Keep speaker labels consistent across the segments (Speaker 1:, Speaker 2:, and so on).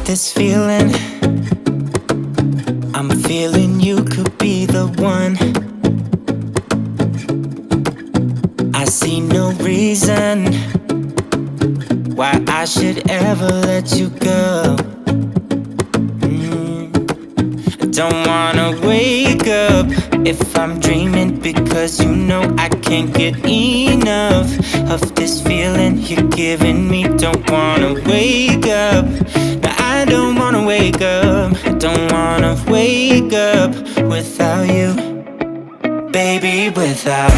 Speaker 1: This feeling, I'm feeling you could be the one. I see no reason why I should ever let you go. I don't wanna wake up if I'm dreaming, because you know I can't get enough of this feeling you're giving me. Don't wanna wake up. I don't wanna wake up, I don't wanna wake up without you, baby, without.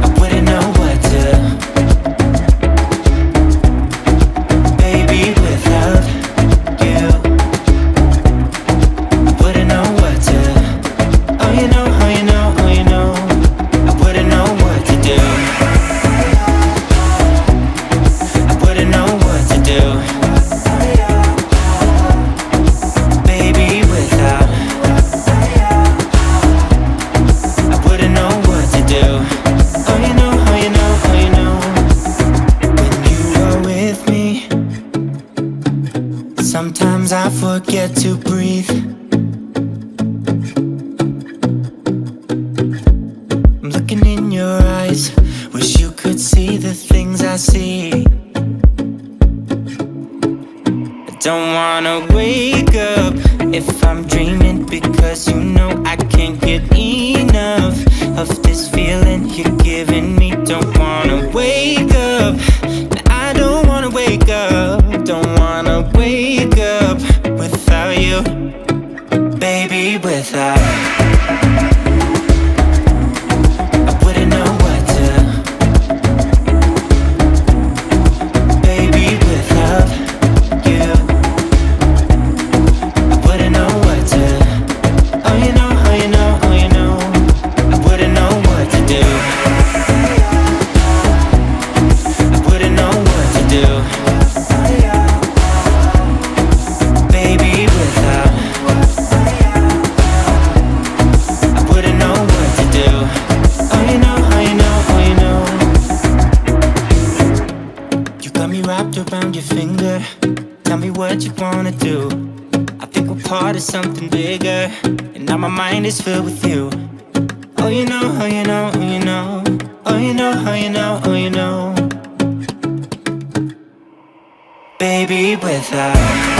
Speaker 1: I wouldn't know what to, baby, without you. I wouldn't know what to, oh you know, oh you know, oh you know, I wouldn't know what to do. Baby, without, I wouldn't know what to do. Oh you know, oh you know, oh you know. When you are with me, sometimes I forget to breathe. I'm looking in your eyes, wish you could see the things I see. Don't wanna wake up if I'm dreaming, because you know I can't get enough of this feeling you're giving me. Don't wanna wake up, I don't wanna wake up. Don't wanna wake up without you, baby, without. I wouldn't know what to, baby, without you. Around your finger, tell me what you wanna do. I think we're part of something bigger, and now my mind is filled with you. Oh you know, oh you know, oh you know, oh you know, oh you know, oh you know, baby, without.